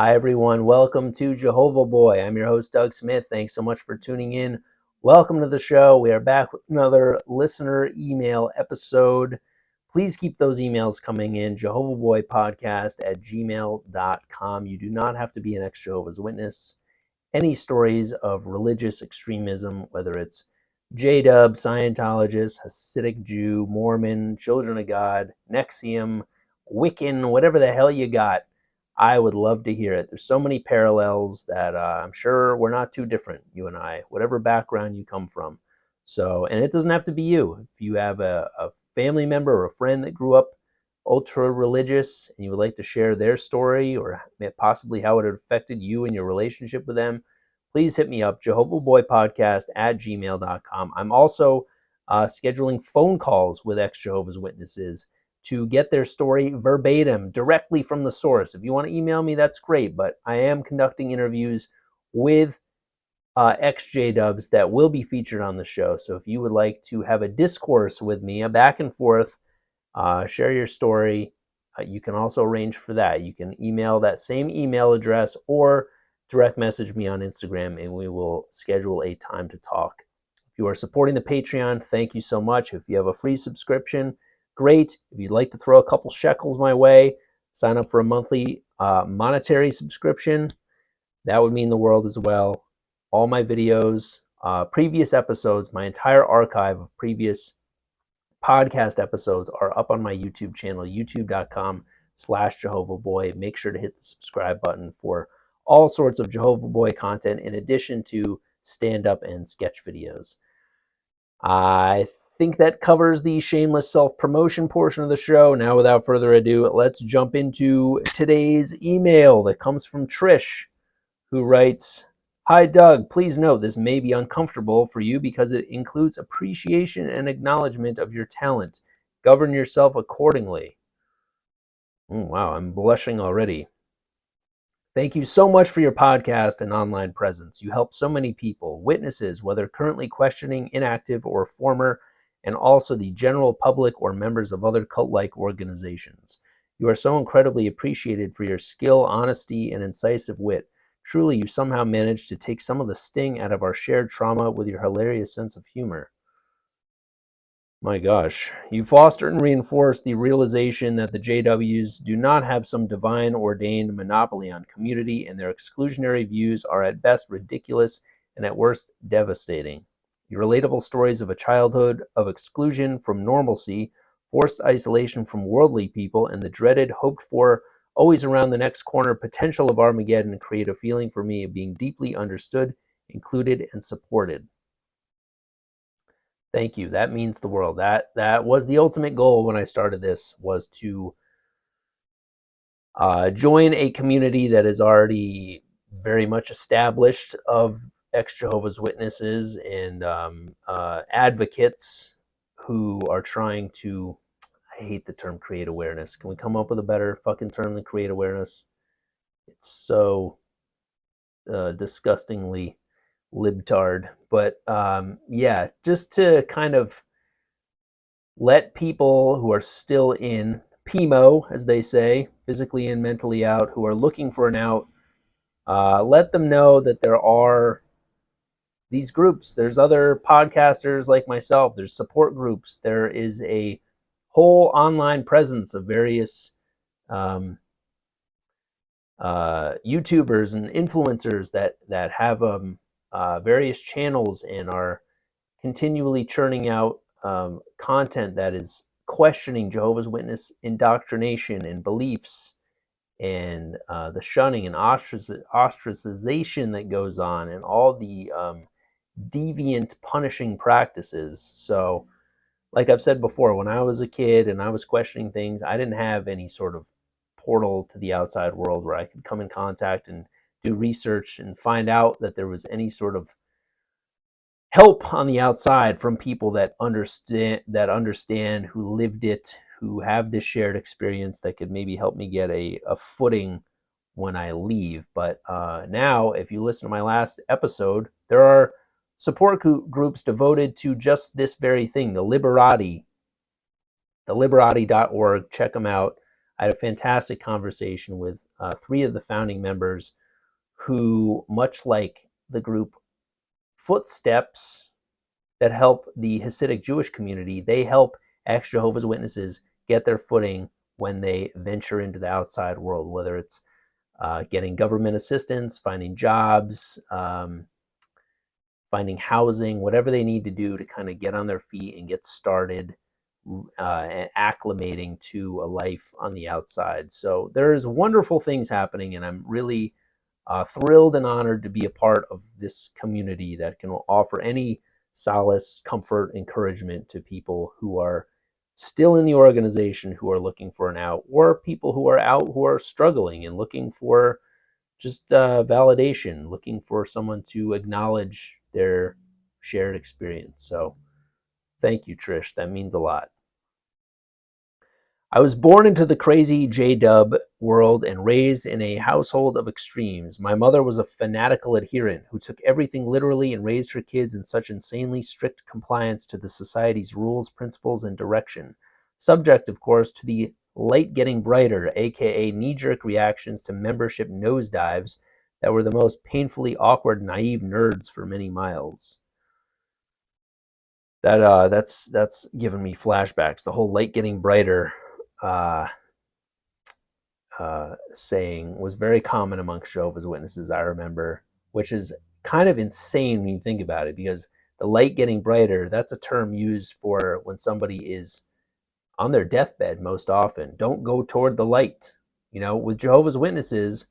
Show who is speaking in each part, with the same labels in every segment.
Speaker 1: Hi, everyone. Welcome to Jehovah Boy. I'm your host, Doug Smith. Thanks so much for tuning in. Welcome to the show. We are back with another listener email episode. Please keep those emails coming in, jehovahboypodcast@gmail.com. You do not have to be an ex-Jehovah's Witness. Any stories of religious extremism, whether it's J-Dub, Scientologist, Hasidic Jew, Mormon, Children of God, Nexium, Wiccan, whatever the hell you got, I would love to hear it. There's so many parallels that I'm sure we're not too different, you and I, whatever background you come from. So, and it doesn't have to be you. If you have a family member or a friend that grew up ultra religious and you would like to share their story or possibly how it affected you and your relationship with them, please hit me up, jehovahboypodcast@gmail.com. I'm also scheduling phone calls with ex-Jehovah's Witnesses to get their story verbatim, directly from the source. If you want to email me, that's great, but I am conducting interviews with ex-J-Dubs that will be featured on the show. So if you would like to have a discourse with me, a back and forth, share your story, you can also arrange for that. You can email that same email address or direct message me on Instagram, and we will schedule a time to talk. If you are supporting the Patreon, thank you so much. If you have a free subscription, great. If you'd like to throw a couple shekels my way, sign up for a monthly monetary subscription. That would mean the world as well. All my videos, previous episodes, my entire archive of previous podcast episodes are up on my YouTube channel, youtube.com/Jehovah Boy. Make sure to hit the subscribe button for all sorts of Jehovah Boy content in addition to stand-up and sketch videos. I think that covers the shameless self-promotion portion of the show. Now, without further ado, let's jump into today's email that comes from Trish, who writes, "Hi, Doug. Please note this may be uncomfortable for you because it includes appreciation and acknowledgement of your talent. Govern yourself accordingly." Wow, I'm blushing already. "Thank you so much for your podcast and online presence. You help so many people, witnesses, whether currently questioning, inactive, or former, and also the general public or members of other cult-like organizations. You are so incredibly appreciated for your skill, honesty, and incisive wit. Truly, you somehow managed to take some of the sting out of our shared trauma with your hilarious sense of humor." My gosh. "You foster and reinforce the realization that the JWs do not have some divine ordained monopoly on community, and their exclusionary views are at best ridiculous and at worst devastating. Your relatable stories of a childhood of exclusion from normalcy, forced isolation from worldly people, and the dreaded, hoped for, always around the next corner potential of Armageddon create a feeling for me of being deeply understood, included, and supported." Thank you. That means the world. That was the ultimate goal when I started this, was to join a community that is already very much established of ex-Jehovah's Witnesses and advocates who are trying to, I hate the term create awareness. Can we come up with a better fucking term than create awareness? It's so disgustingly libtard. But yeah, just to kind of let people who are still in PMO, as they say, physically and mentally out, who are looking for an out, let them know that there are these groups. There's other podcasters like myself. There's support groups. There is a whole online presence of various YouTubers and influencers that have various channels and are continually churning out content that is questioning Jehovah's Witness indoctrination and beliefs and the shunning and ostracization that goes on and all the deviant punishing practices. So, like I've said before, when I was a kid and I was questioning things, I didn't have any sort of portal to the outside world where I could come in contact and do research and find out that there was any sort of help on the outside from people that understand, who lived it, who have this shared experience that could maybe help me get a footing when I leave. But now, if you listen to my last episode, there are support groups devoted to just this very thing, the Liberati, the liberati.org. Check them out. I had a fantastic conversation with 3 of the founding members who, much like the group Footsteps that help the Hasidic Jewish community, they help ex-Jehovah's Witnesses get their footing when they venture into the outside world, whether it's getting government assistance, finding jobs, finding housing, whatever they need to do to kind of get on their feet and get started and acclimating to a life on the outside. So there's wonderful things happening, and I'm really thrilled and honored to be a part of this community that can offer any solace, comfort, encouragement to people who are still in the organization, who are looking for an out, or people who are out who are struggling and looking for just validation, looking for someone to acknowledge their shared experience. So thank you, Trish. That means a lot. I was born into the crazy J-Dub world and raised in a household of extremes. My mother was a fanatical adherent who took everything literally and raised her kids in such insanely strict compliance to the society's rules, principles, and direction. Subject, of course, to the light getting brighter, aka knee-jerk reactions to membership nosedives that were the most painfully awkward, naive nerds for many miles. That's given me flashbacks. The whole light getting brighter saying was very common amongst Jehovah's Witnesses, I remember, which is kind of insane when you think about it, because the light getting brighter, that's a term used for when somebody is on their deathbed most often. Don't go toward the light. You know, with Jehovah's Witnesses,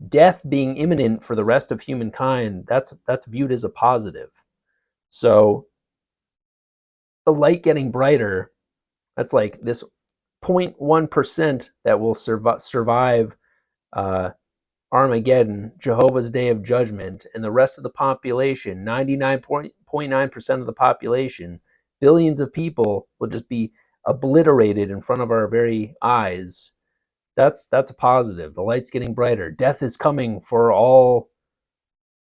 Speaker 1: death being imminent for the rest of humankind, that's viewed as a positive. So the light getting brighter, that's like this 0.1% that will survive Armageddon, Jehovah's Day of Judgment, and the rest of the population, 99.9% of the population, billions of people will just be obliterated in front of our very eyes. That's a positive. The light's getting brighter. Death is coming for all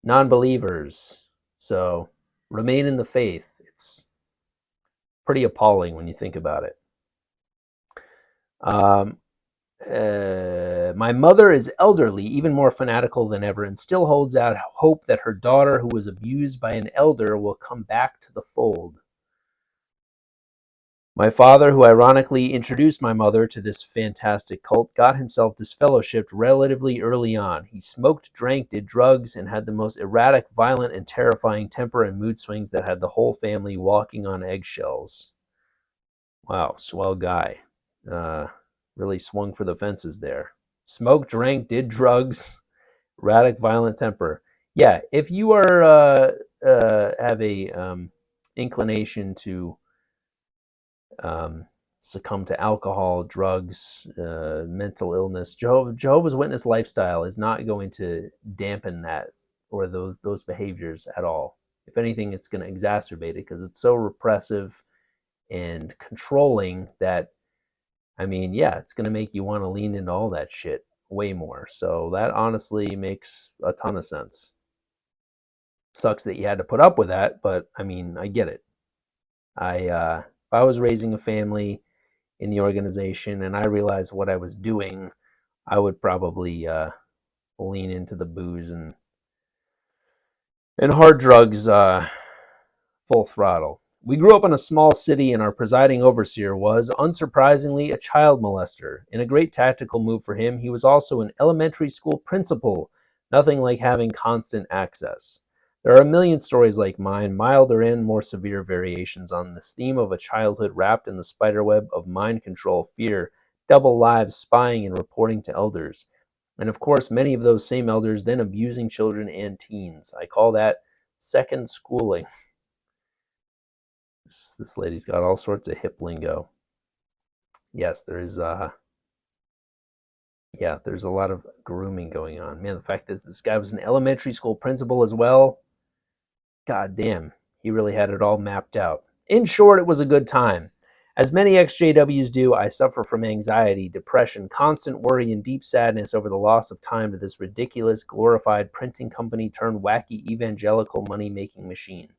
Speaker 1: non-believers. So remain in the faith. It's pretty appalling when you think about it. My mother is elderly, even more fanatical than ever, and still holds out hope that her daughter, who was abused by an elder, will come back to the fold. My father, who ironically introduced my mother to this fantastic cult, got himself disfellowshipped relatively early on. He smoked, drank, did drugs, and had the most erratic, violent, and terrifying temper and mood swings that had the whole family walking on eggshells. Wow, swell guy. Really swung for the fences there. Smoked, drank, did drugs, erratic, violent temper. Yeah, if you are have a inclination to succumb to alcohol, drugs, mental illness, Jehovah's Witness lifestyle is not going to dampen that or those behaviors at all. If anything, it's going to exacerbate it because it's so repressive and controlling that, I mean, yeah, it's going to make you want to lean into all that shit way more. So that honestly makes a ton of sense. Sucks that you had to put up with that, but I mean, I get it. If I was raising a family in the organization and I realized what I was doing, I would probably lean into the booze and hard drugs full throttle. We grew up in a small city, and our presiding overseer was, unsurprisingly, a child molester. In a great tactical move for him, he was also an elementary school principal, nothing like having constant access. There are a million stories like mine, milder and more severe variations on this theme of a childhood wrapped in the spiderweb of mind control, fear, double lives, spying, and reporting to elders. And of course, many of those same elders then abusing children and teens. I call that second schooling. This lady's got all sorts of hip lingo. Yes, there's a lot of grooming going on. Man, the fact that this guy was an elementary school principal as well, god damn, he really had it all mapped out. In short, it was a good time. As many ex-JWs do, I suffer from anxiety, depression, constant worry, and deep sadness over the loss of time to this ridiculous, glorified printing company turned wacky evangelical money-making machine.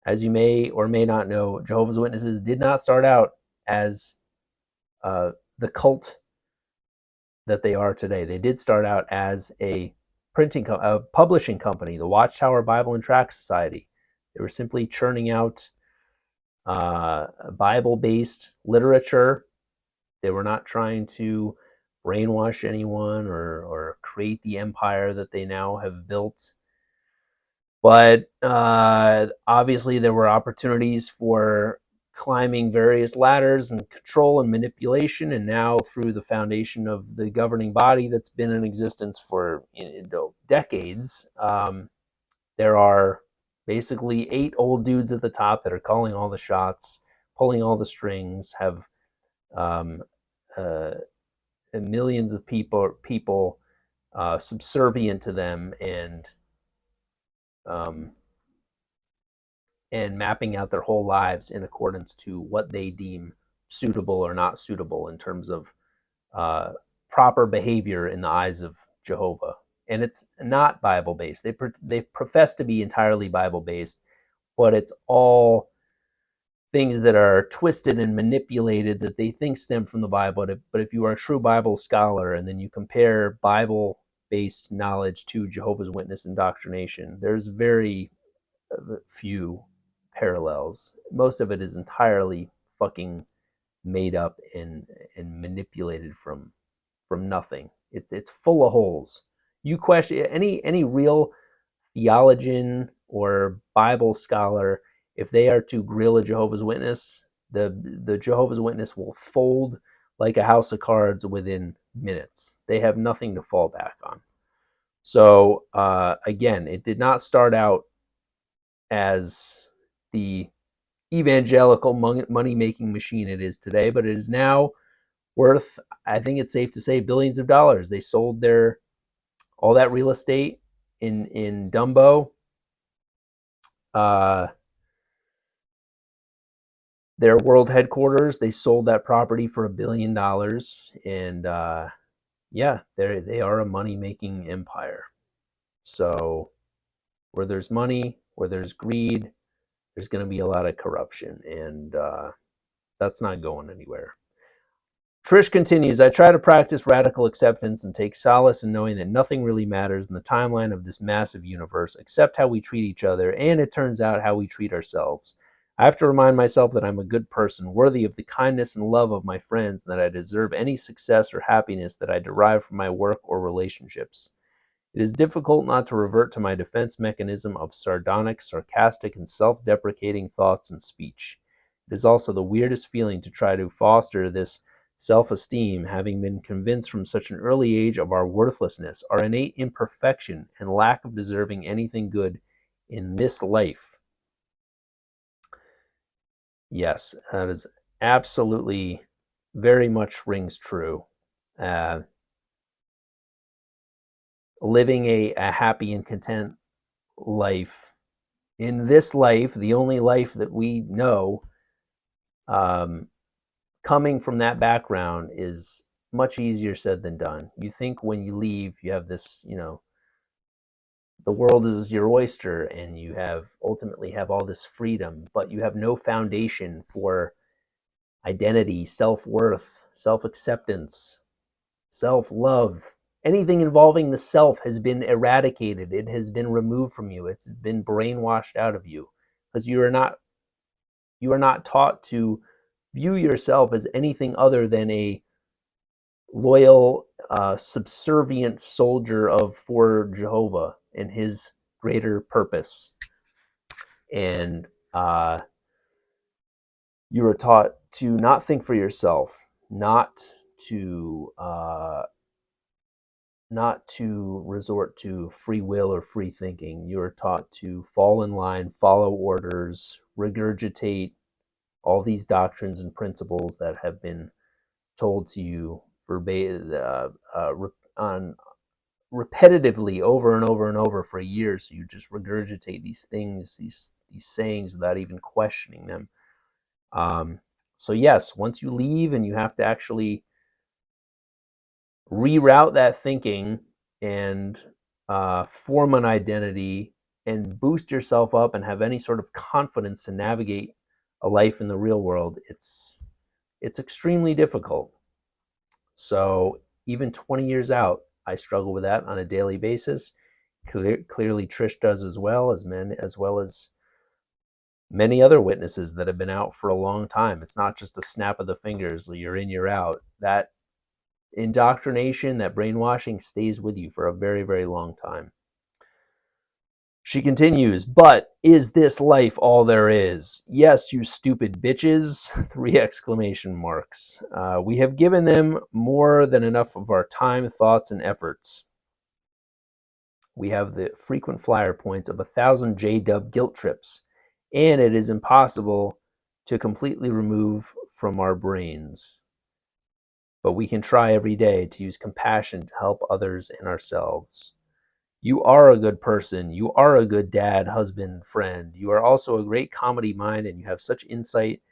Speaker 1: As you may or may not know, Jehovah's Witnesses did not start out as the the cult that they are today. They did start out as a publishing company, the Watchtower Bible and Tract Society. They were simply churning out Bible-based literature. They were not trying to brainwash anyone or create the empire that they now have built. But obviously there were opportunities for climbing various ladders and control and manipulation, and now through the foundation of the governing body that's been in existence for decades, there are basically 8 old dudes at the top that are calling all the shots, pulling all the strings, have um, millions of people subservient to them, um, and mapping out their whole lives in accordance to what they deem suitable or not suitable in terms of proper behavior in the eyes of Jehovah. And it's not Bible based. They profess to be entirely Bible based, but it's all things that are twisted and manipulated that they think stem from the Bible. But if you are a true Bible scholar and then you compare Bible based knowledge to Jehovah's Witness indoctrination, there's very few parallels. Most of it is entirely fucking made up and manipulated from nothing. It's full of holes. You question any real theologian or Bible scholar, if they are to grill a Jehovah's Witness, the Jehovah's Witness will fold like a house of cards within minutes. They have nothing to fall back on. So again, it did not start out as the evangelical money-making machine it is today, but it is now worth, I think it's safe to say, billions of dollars. They sold all that real estate in Dumbo. Their world headquarters, they sold that property for $1 billion, and yeah, they are a money-making empire. So where there's money, where there's greed, there's going to be a lot of corruption, and that's not going anywhere. Trish continues, I try to practice radical acceptance and take solace in knowing that nothing really matters in the timeline of this massive universe except how we treat each other, and it turns out how we treat ourselves. I have to remind myself that I'm a good person, worthy of the kindness and love of my friends, and that I deserve any success or happiness that I derive from my work or relationships. It is difficult not to revert to my defense mechanism of sardonic, sarcastic, and self-deprecating thoughts and speech. It is also the weirdest feeling to try to foster this self-esteem, having been convinced from such an early age of our worthlessness, our innate imperfection, and lack of deserving anything good in this life. Yes, that is absolutely very much rings true. Living a happy and content life in this life, the only life that we know, coming from that background is much easier said than done. You think when you leave, you have this, the world is your oyster and you ultimately have all this freedom, but you have no foundation for identity, self-worth, self-acceptance, self-love. Anything involving the self has been eradicated. It has been removed from you. It's been brainwashed out of you because you are not taught to view yourself as anything other than a loyal, subservient soldier for Jehovah and his greater purpose. And you are taught to not think for yourself, not to resort to free will or free thinking. You are taught to fall in line, follow orders, regurgitate all these doctrines and principles that have been told to you repetitively over and over and over for years. So you just regurgitate these things, these sayings without even questioning them. So yes, once you leave and you have to actually reroute that thinking and form an identity and boost yourself up and have any sort of confidence to navigate a life in the real world, it's extremely difficult. So even 20 years out, I struggle with that on a daily basis. Clearly, Trish does as well as many other witnesses that have been out for a long time. It's not just a snap of the fingers, you're in, you're out. That indoctrination, that brainwashing stays with you for a very, very long time. She continues, but is this life all there is? Yes, you stupid bitches, 3 exclamation marks. We have given them more than enough of our time, thoughts, and efforts. We have the frequent flyer points of 1,000 J-dub guilt trips, and it is impossible to completely remove from our brains. But we can try every day to use compassion to help others and ourselves. You are a good person. You are a good dad, husband, friend. You are also a great comedy mind, and you have such insight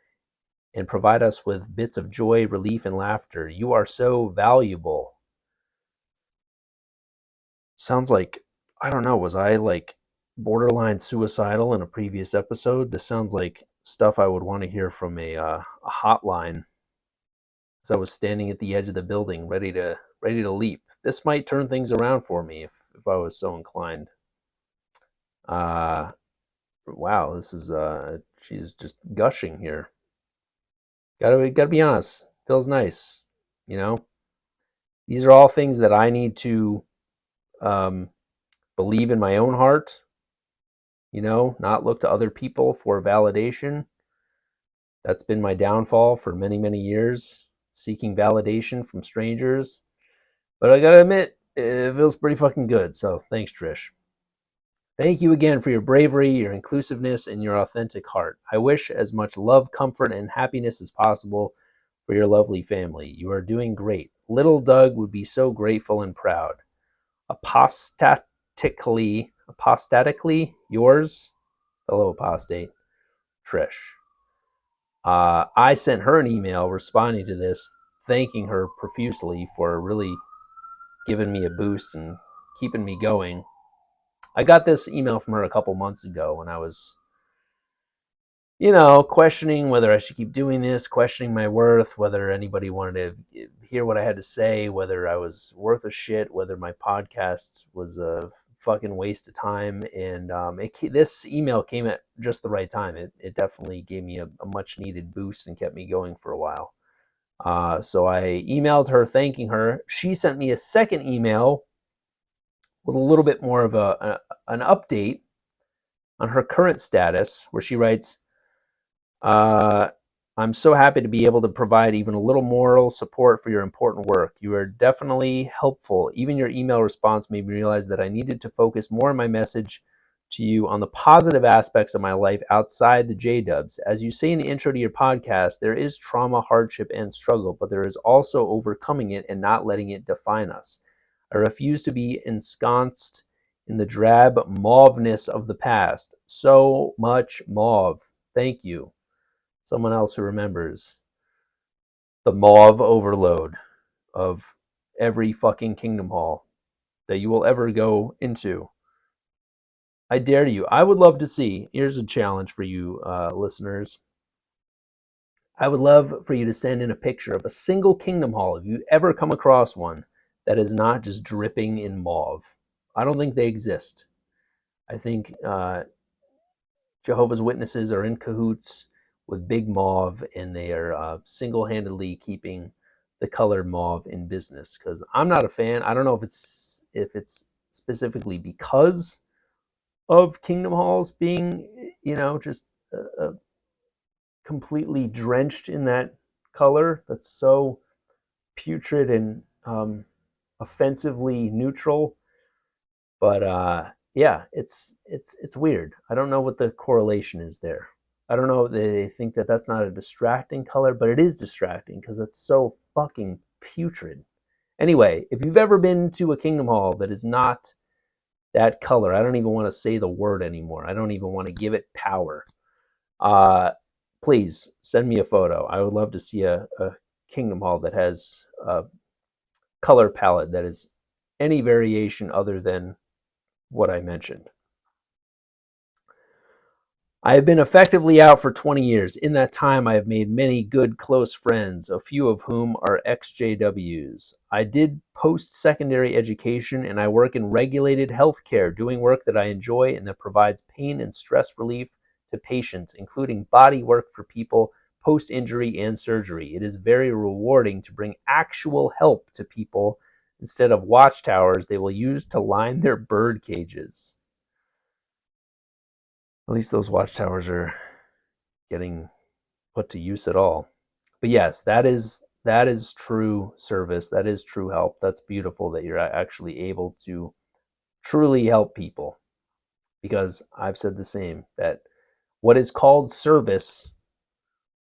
Speaker 1: and provide us with bits of joy, relief, and laughter. You are so valuable. Sounds like, I don't know, was I like borderline suicidal in a previous episode? This sounds like stuff I would want to hear from a hotline as I was standing at the edge of the building ready to leap. This might turn things around for me if I was so inclined. Wow, this is she's just gushing here. Gotta be honest. Feels nice, you know. These are all things that I need to believe in my own heart. You know, not look to other people for validation. That's been my downfall for many, many years, seeking validation from strangers. But I gotta admit, it feels pretty fucking good. So thanks, Trish. Thank you again for your bravery, your inclusiveness, and your authentic heart. I wish as much love, comfort, and happiness as possible for your lovely family. You are doing great. Little Doug would be so grateful and proud. Apostatically yours, fellow apostate, Trish. I sent her an email responding to this, thanking her profusely for really giving me a boost and keeping me going. I got this email from her a couple months ago when I was, questioning whether I should keep doing this, questioning my worth, whether anybody wanted to hear what I had to say, whether I was worth a shit, whether my podcast was a fucking waste of time. And this email came at just the right time. It definitely gave me a much needed boost and kept me going for a while. So I emailed her thanking her. She sent me a second email with a little bit more of an update on her current status, where she writes, I'm so happy to be able to provide even a little moral support for your important work. You are definitely helpful. Even your email response made me realize that I needed to focus more in my message to you on the positive aspects of my life outside the J-dubs. As you say in the intro to your podcast, there is trauma, hardship, and struggle, but there is also overcoming it and not letting it define us. I refuse to be ensconced in the drab mauveness of the past. So much mauve. Thank you. Someone else who remembers the mauve overload of every fucking Kingdom Hall that you will ever go into. I dare you. I would love to see. Here's a challenge for you listeners. I would love for you to send in a picture of a single Kingdom Hall, if you ever come across one, that is not just dripping in mauve. I don't think they exist. I think Jehovah's Witnesses are in cahoots with Big Mauve, and they are single-handedly keeping the color mauve in business. Because I'm not a fan. I don't know if it's specifically because of Kingdom Halls being, just completely drenched in that color that's so putrid and offensively neutral. But yeah, it's weird. I don't know what the correlation is there. I don't know if they think that that's not a distracting color, but it is distracting because it's so fucking putrid. Anyway, if you've ever been to a Kingdom Hall that is not that color, I don't even want to say the word anymore. I don't even want to give it power. Please send me a photo. I would love to see a Kingdom Hall that has a color palette that is any variation other than what I mentioned. I have been effectively out for 20 years. In that time, I have made many good, close friends, a few of whom are ex-JWs. I did post-secondary education, and I work in regulated healthcare, doing work that I enjoy and that provides pain and stress relief to patients, including body work for people post-injury and surgery. It is very rewarding to bring actual help to people instead of watchtowers they will use to line their bird cages. At least those watchtowers are getting put to use at all. But yes, that is true service. That is true help. That's beautiful that you're actually able to truly help people. Because I've said the same, that what is called service,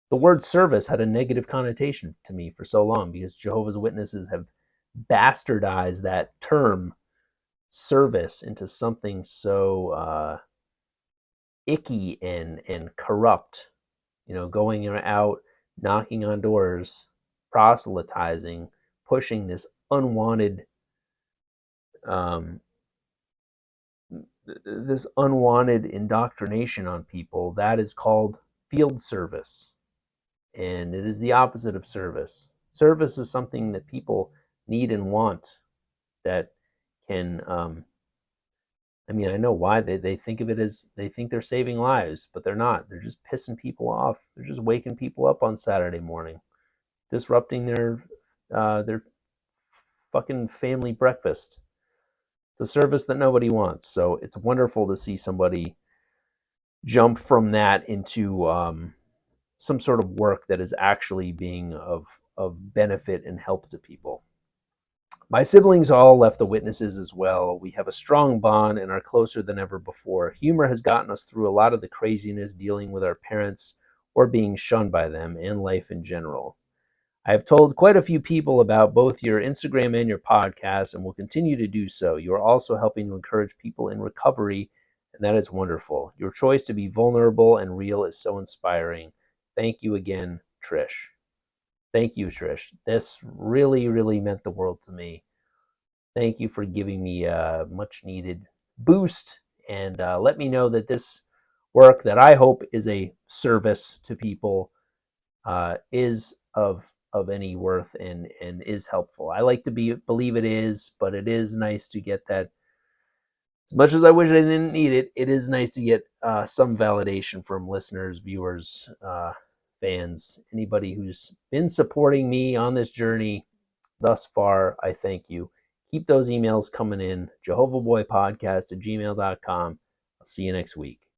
Speaker 1: the word service had a negative connotation to me for so long because Jehovah's Witnesses have bastardized that term service into something so icky and corrupt. Going out, knocking on doors, proselytizing, pushing this um, unwanted indoctrination on people. That is called field service, and it is the opposite of service. Service is something that people need and want. That can, I know why they think of it as they think they're saving lives, but they're not. They're just pissing people off. They're just waking people up on Saturday morning, disrupting their fucking family breakfast. It's a service that nobody wants. So it's wonderful to see somebody jump from that into some sort of work that is actually being of benefit and help to people. My siblings all left the Witnesses as well. We have a strong bond and are closer than ever before. Humor has gotten us through a lot of the craziness dealing with our parents or being shunned by them and life in general. I have told quite a few people about both your Instagram and your podcast and will continue to do so. You are also helping to encourage people in recovery, and that is wonderful. Your choice to be vulnerable and real is so inspiring. Thank you again, Trish. Thank you, Trish. This really, really meant the world to me. Thank you for giving me a much needed boost and let me know that this work that I hope is a service to people is of any worth and is helpful. I like to believe it is, but it is nice to get that. As much as I wish I didn't need it, it is nice to get some validation from listeners, viewers, fans, anybody who's been supporting me on this journey thus far. I thank you. Keep those emails coming in. JehovahBoyPodcast@gmail.com. I'll see you next week.